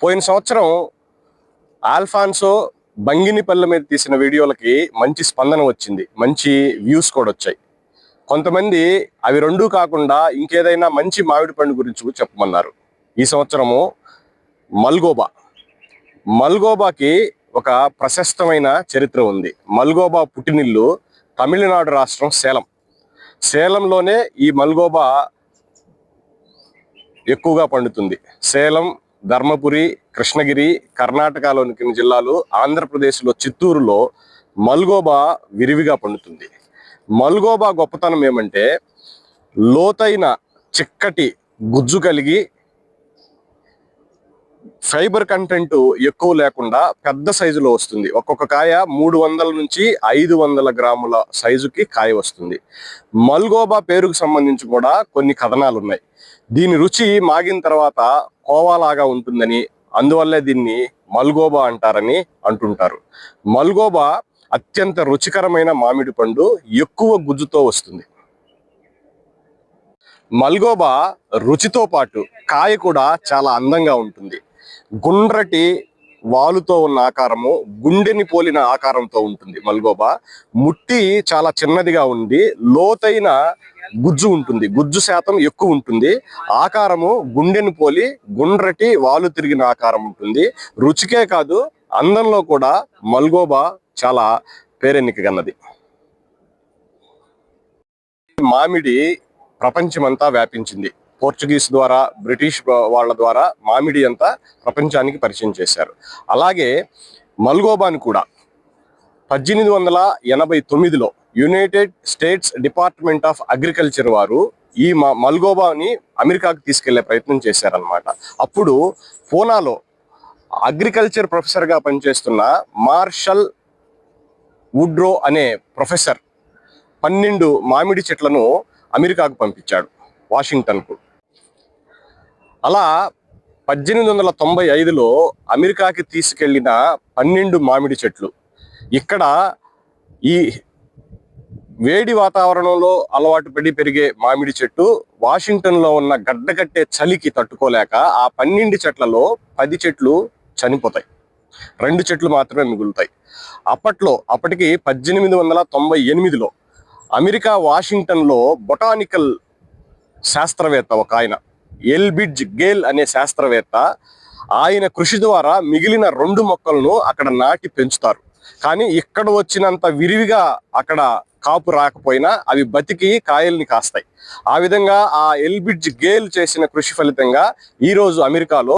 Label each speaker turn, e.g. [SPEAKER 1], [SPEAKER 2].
[SPEAKER 1] పోయిన సంవత్సరం ఆల్ఫాన్సో బంగినిపల్లి మీద తీసిన వీడియోలకి మంచి స్పందన వచ్చింది, మంచి వ్యూస్ కూడా వచ్చాయి. కొంతమంది అవి రెండూ కాకుండా ఇంకేదైనా మంచి మామిడి పండు గురించి చెప్పమన్నారు. ఈ సంవత్సరము మల్గోబాకి ఒక ప్రశస్తమైన చరిత్ర ఉంది. మల్గోబా పుట్టినిల్లు తమిళనాడు రాష్ట్రం సేలంలోనే ఈ మల్గోబా ఎక్కువగా పండుతుంది. సేలం, ధర్మపురి, కృష్ణగిరి, కర్ణాటకలోని కొన్ని జిల్లాలు, ఆంధ్రప్రదేశ్లో చిత్తూరులో మల్గోబా విరివిగా పండుతుంది. మల్గోబా గొప్పతనం ఏమంటే లోతైన చిక్కటి గుజ్జు కలిగి ఫైబర్ కంటెంట్ ఎక్కువ లేకుండా పెద్ద సైజులో వస్తుంది. ఒక్కొక్క కాయ 300 నుంచి 500 గ్రాముల సైజుకి కాయ వస్తుంది. మల్గోబా పేరుకు సంబంధించి కూడా కొన్ని కథనాలు ఉన్నాయి. దీని రుచి మాగిన తర్వాత కోవాలాగా ఉంటుందని, అందువల్లే దీన్ని మల్గోబా అంటారని అంటుంటారు. మల్గోబా అత్యంత రుచికరమైన మామిడి పండు, ఎక్కువ గుజ్జుతో వస్తుంది. మల్గోబా రుచితో పాటు కాయ కూడా చాలా అందంగా ఉంటుంది. గుండ్రటి వాలుతో ఉన్న ఆకారము, గుండెని పోలిన ఆకారంతో ఉంటుంది. మల్గోబా ముట్టి చాలా చిన్నదిగా ఉండి లోతైన గుజ్జు ఉంటుంది, గుజ్జు శాతం ఎక్కువ ఉంటుంది. ఆకారము గుండెని పోలి గుండ్రటి వాలు తిరిగిన ఆకారం ఉంటుంది. రుచికే కాదు అందంలో కూడా మల్గోబా చాలా పేరెన్నికగన్నది. మామిడి ప్రపంచమంతా వ్యాపించింది. పోర్చుగీస్ ద్వారా, బ్రిటిష్ వాళ్ళ ద్వారా మామిడి అంతా ప్రపంచానికి పరిచయం చేశారు. అలాగే మల్గోబాని కూడా 1889లో United States Department of Agriculture వారు ఈ మల్గోబాని అమెరికాకు తీసుకెళ్లే ప్రయత్నం చేశారనమాట. అప్పుడు పూనాలో అగ్రికల్చర్ ప్రొఫెసర్గా పనిచేస్తున్న మార్షల్ వుడ్రో అనే ప్రొఫెసర్ 12 మామిడి చెట్లను అమెరికాకు పంపించాడు, వాషింగ్టన్కు. అలా 1895లో అమెరికాకి తీసుకెళ్లిన 12 మామిడి చెట్లు ఇక్కడ ఈ వేడి వాతావరణంలో అలవాటు పడి పెరిగే మామిడి చెట్టు వాషింగ్టన్లో ఉన్న గడ్డకట్టే చలికి తట్టుకోలేక ఆ 12 చెట్లలో 10 చెట్లు చనిపోతాయి, 2 చెట్లు మాత్రమే మిగులుతాయి. అప్పటికి 1898లో అమెరికా వాషింగ్టన్లో బొటానికల్ శాస్త్రవేత్త ఒక ఆయన, ఎల్బిడ్జ్ గేల్ అనే శాస్త్రవేత్త, ఆయన కృషి ద్వారా మిగిలిన 2 మొక్కలను అక్కడ నాటి పెంచుతారు. కానీ ఇక్కడ వచ్చినంత విరివిగా అక్కడ కాపు రాకపోయినా అవి బతికి కాయల్ని కాస్తాయి. ఆ విధంగా ఆ ఎల్బిడ్జ్ గేల్ చేసిన కృషి ఫలితంగా ఈరోజు అమెరికాలో